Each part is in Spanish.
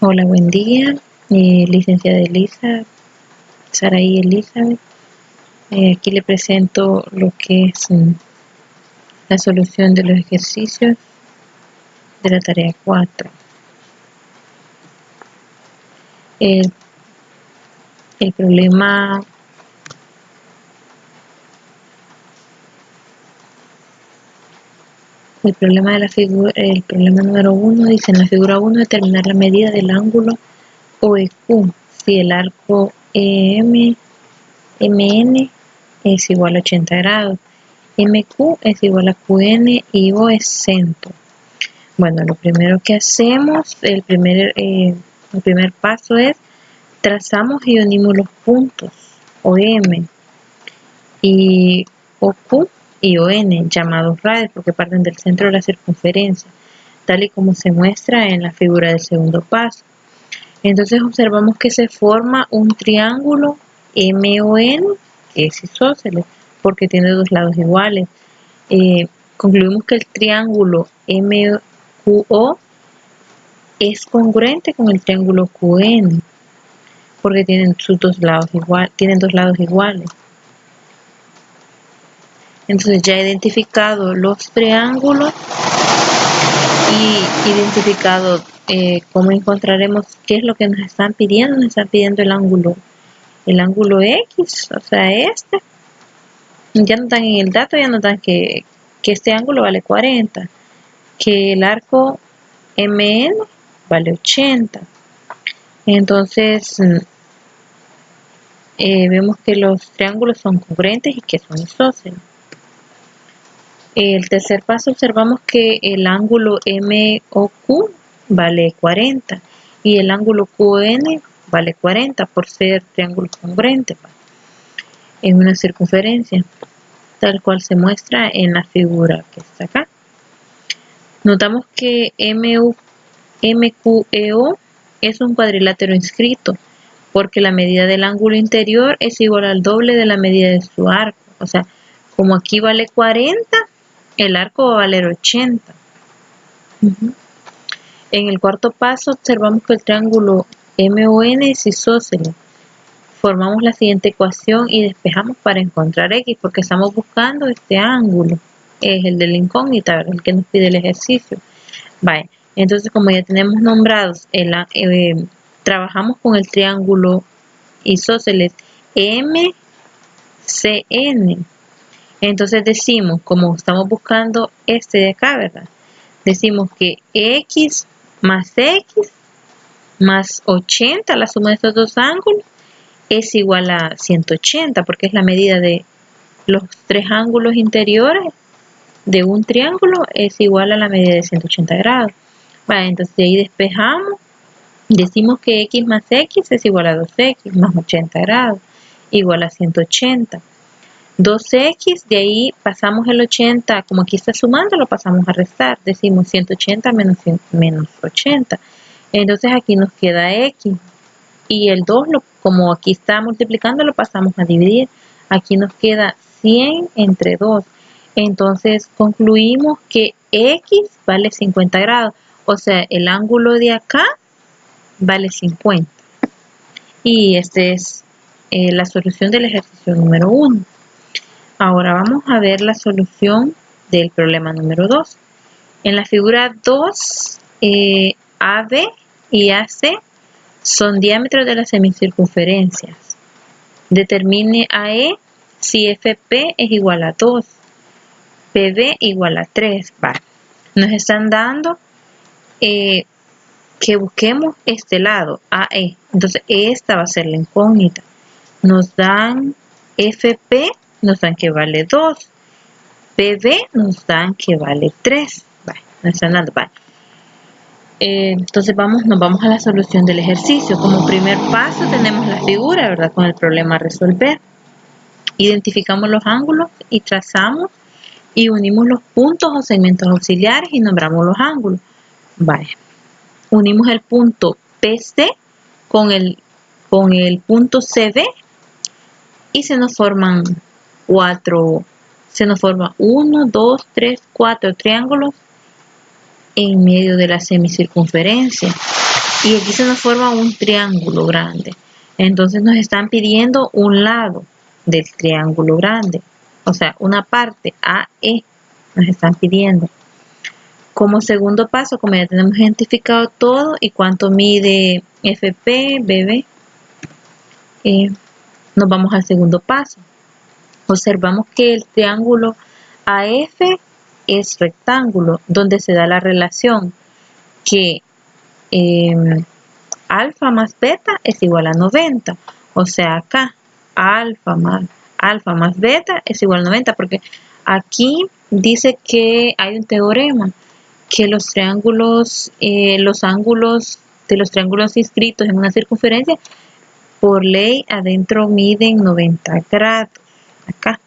Hola, buen día, licenciada Elisa, Saraí Elizabeth. Aquí le presento lo que es la solución de los ejercicios de la tarea 4. El problema de la figura, el problema número 1 dice: en la figura 1 determinar la medida del ángulo OEQ si el arco MN es igual a 80 grados, MQ es igual a QN y O es centro. Bueno, lo primero que hacemos, el primer paso es trazamos y unimos los puntos OM y OQ y ON, llamados radios porque parten del centro de la circunferencia, tal y como se muestra en la figura del segundo paso. Entonces observamos que se forma un triángulo MON, que es isósceles, porque tiene dos lados iguales. Concluimos que el triángulo MQO es congruente con el triángulo QN, porque tienen dos lados iguales. Entonces ya he identificado los triángulos y identificado cómo encontraremos qué es lo que nos están pidiendo. Nos están pidiendo el ángulo X, o sea, este. Ya notan en el dato, ya notan que este ángulo vale 40, que el arco MN vale 80. Entonces vemos que los triángulos son congruentes y que son isósceles. El tercer paso, observamos que el ángulo MOQ vale 40 y el ángulo QN vale 40 por ser triángulos congruentes en una circunferencia, tal cual se muestra en la figura que está acá. Notamos que MQEO es un cuadrilátero inscrito porque la medida del ángulo interior es igual al doble de la medida de su arco. O sea, como aquí vale 40, el arco va a valer 80. En el cuarto paso observamos que el triángulo MON es isósceles. Formamos la siguiente ecuación y despejamos para encontrar X, porque estamos buscando este ángulo. Es el de la incógnita, ¿verdad? El que nos pide el ejercicio. Vale, entonces como ya tenemos nombrados, trabajamos con el triángulo isósceles MCN. Entonces decimos, como estamos buscando este de acá, ¿verdad? Decimos que X más 80, la suma de estos dos ángulos, es igual a 180, porque es la medida de los tres ángulos interiores de un triángulo, es igual a la medida de 180 grados. Vale, entonces de ahí despejamos, decimos que X más X es igual a 2X más 80 grados, igual a 180. 2X, de ahí pasamos el 80, como aquí está sumando, lo pasamos a restar. Decimos 180 menos 80. Entonces aquí nos queda X. Y el 2, como aquí está multiplicando, lo pasamos a dividir. Aquí nos queda 100 entre 2. Entonces concluimos que X vale 50 grados. O sea, el ángulo de acá vale 50. Y esta es la solución del ejercicio número 1. Ahora vamos a ver la solución del problema número 2. En la figura 2, AB y AC son diámetros de las semicircunferencias. Determine AE si FP es igual a 2, PB igual a 3. Vale. Nos están dando que busquemos este lado, AE. Entonces esta va a ser la incógnita. Nos dan FP, nos dan que vale 2. PB nos dan que vale 3. Vale, nos están dando, vale. Entonces nos vamos a la solución del ejercicio. Como primer paso tenemos la figura, ¿verdad? Con el problema a resolver. Identificamos los ángulos y trazamos y unimos los puntos o segmentos auxiliares y nombramos los ángulos. Vale. Unimos el punto PC con el punto CB y se nos forman 1, 2, 3, 4 triángulos en medio de la semicircunferencia. y aquí se nos forma un triángulo grande. Entonces nos están pidiendo un lado del triángulo grande, o sea, una parte AE nos están pidiendo. Como segundo paso, como ya tenemos identificado todo y cuánto mide FP, BB, nos vamos al segundo paso. Observamos que el triángulo AF es rectángulo, donde se da la relación que alfa más beta es igual a 90. O sea, acá alfa más beta es igual a 90, porque aquí dice que hay un teorema que los triángulos, los ángulos de los triángulos inscritos en una circunferencia, por ley adentro miden 90 grados. Acá.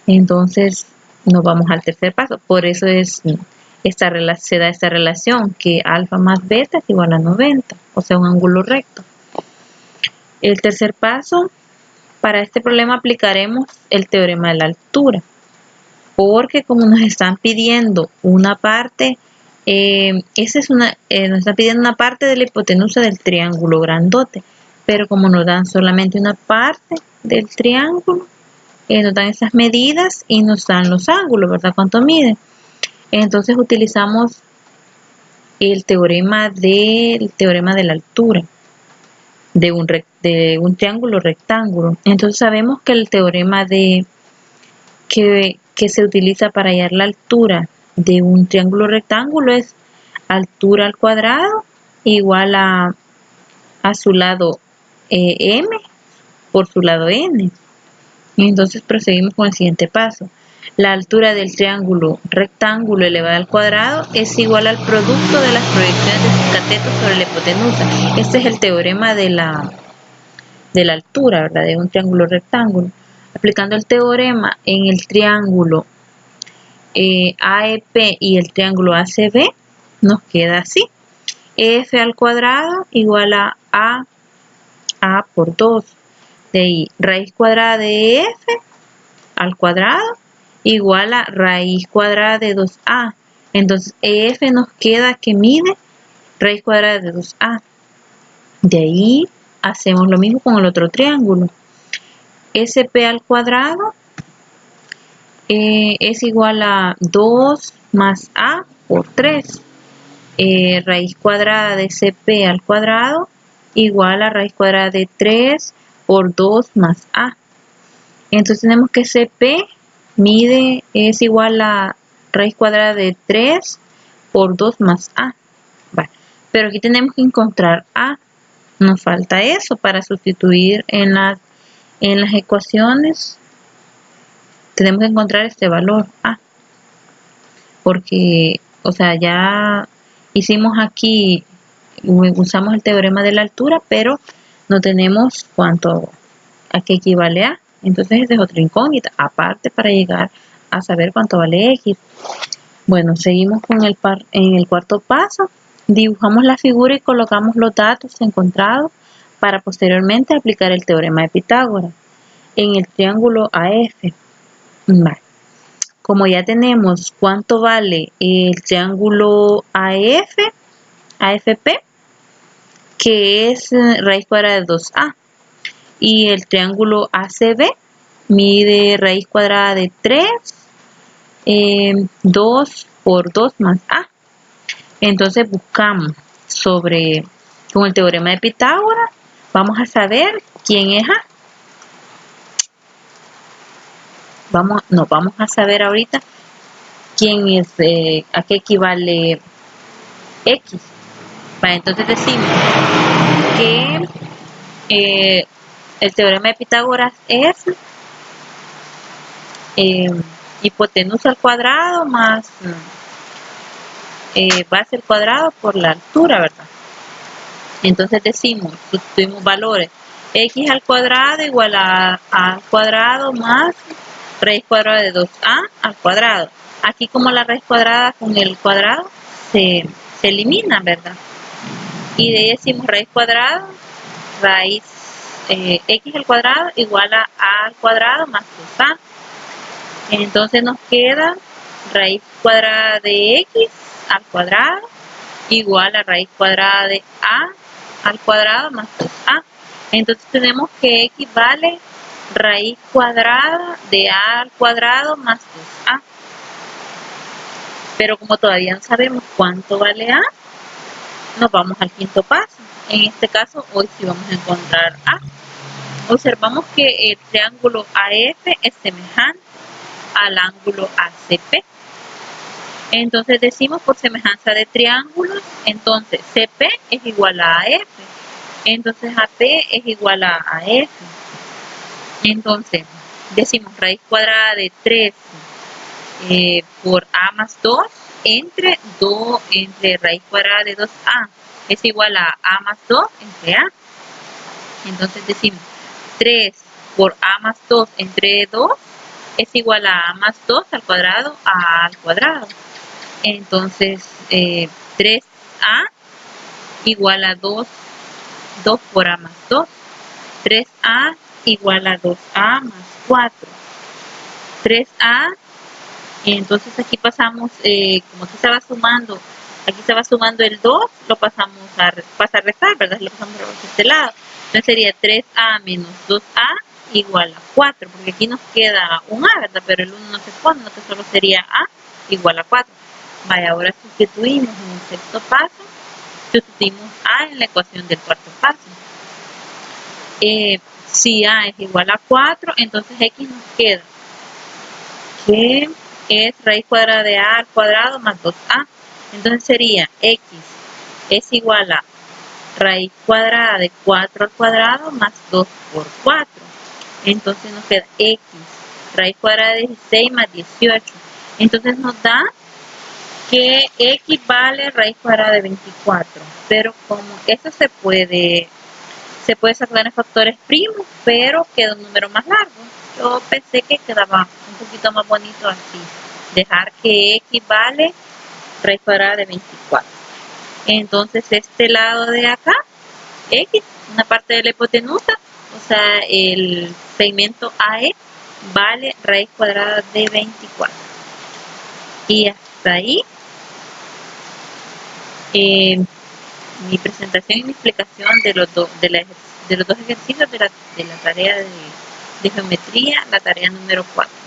Entonces nos vamos al tercer paso. Por eso se da esta relación que alfa más beta es igual a 90, o sea, un ángulo recto. El tercer paso, para este problema aplicaremos el teorema de la altura, porque como nos están pidiendo una parte, nos están pidiendo una parte de la hipotenusa del triángulo grandote, pero como nos dan solamente una parte del triángulo, nos dan esas medidas y nos dan los ángulos, ¿verdad? ¿Cuánto mide? Entonces utilizamos el teorema de la altura de un triángulo rectángulo. Entonces sabemos que el teorema que se utiliza para hallar la altura de un triángulo rectángulo es altura al cuadrado igual a su lado m por su lado n. Entonces proseguimos con el siguiente paso. La altura del triángulo rectángulo elevado al cuadrado es igual al producto de las proyecciones de sus catetos sobre la hipotenusa. Este es el teorema de la altura, ¿verdad? De un triángulo rectángulo. Aplicando el teorema en el triángulo AEP y el triángulo ACB, nos queda así. F al cuadrado igual a por 2. De ahí, raíz cuadrada de F al cuadrado igual a raíz cuadrada de 2A. Entonces, EF nos queda que mide raíz cuadrada de 2A. De ahí, hacemos lo mismo con el otro triángulo. SP al cuadrado es igual a 2 más A por 3. Raíz cuadrada de CP al cuadrado igual a raíz cuadrada de 3 por 2 más A. Entonces tenemos que CP es igual a raíz cuadrada de 3 por 2 más A. Vale. Pero aquí tenemos que encontrar A. Nos falta eso para sustituir en las ecuaciones. Tenemos que encontrar este valor A. Porque, o sea, ya hicimos aquí, usamos el teorema de la altura, pero no tenemos a qué equivale A. Entonces esa es otra incógnita, aparte para llegar a saber cuánto vale X. Bueno, seguimos con en el cuarto paso. Dibujamos la figura y colocamos los datos encontrados para posteriormente aplicar el teorema de Pitágoras en el triángulo AF. Vale. Como ya tenemos cuánto vale el triángulo AFP, que es raíz cuadrada de 2A, y el triángulo ACB mide raíz cuadrada de 3, 2 por 2 más A. Entonces buscamos con el teorema de Pitágoras, vamos a saber quién es A. Vamos a saber ahorita quién es, a qué equivale X. Vale, entonces decimos que el teorema de Pitágoras es hipotenusa al cuadrado más base al cuadrado por la altura, ¿verdad? Entonces decimos, sustituimos valores. X al cuadrado igual a al cuadrado más raíz cuadrada de 2A al cuadrado. Aquí como la raíz cuadrada con el cuadrado se elimina, ¿verdad? Y de ahí decimos raíz cuadrada, X al cuadrado igual a al cuadrado más 2A. Entonces nos queda raíz cuadrada de X al cuadrado igual a raíz cuadrada de a al cuadrado más 2a. Entonces tenemos que x vale raíz cuadrada de a al cuadrado más 2a. Pero como todavía no sabemos cuánto vale a, nos vamos al quinto paso. En este caso, hoy sí vamos a encontrar a. Observamos que el triángulo AF es semejante al ángulo ACP. Entonces decimos por semejanza de triángulos, entonces CP es igual a AF. Entonces AP es igual a AF. Entonces decimos raíz cuadrada de 3 por a más 2 entre raíz cuadrada de 2a es igual a más 2 entre a. Entonces decimos 3 por a más 2 entre 2 es igual a más 2 al cuadrado a al cuadrado. Entonces 3a igual a 2 por a más 2. 3a igual a 2a más 4. 3a, entonces aquí pasamos, como aquí estaba sumando el 2, lo pasamos a restar, ¿verdad? Lo pasamos a este lado. Entonces sería 3a menos 2a igual a 4, porque aquí nos queda un a, ¿verdad? Pero el 1 no se pone, no, que solo sería a igual a 4. Vaya, ahora sustituimos en el sexto paso, sustituimos a en la ecuación del cuarto paso. Si a es igual a 4, entonces x nos queda que es raíz cuadrada de a al cuadrado más 2a. Entonces sería x es igual a raíz cuadrada de 4 al cuadrado más 2 por 4. Entonces nos queda x raíz cuadrada de 16 más 18. Entonces nos da que x vale raíz cuadrada de 24. Pero como eso se puede sacar en factores primos, pero queda un número más largo. Yo pensé que quedaba un poquito más bonito así, dejar que x vale raíz cuadrada de 24. Entonces este lado de acá, x, una parte de la hipotenusa, o sea el segmento AE vale raíz cuadrada de 24. Y hasta ahí mi presentación y mi explicación de los dos ejercicios de la tarea de geometría, la tarea número 4.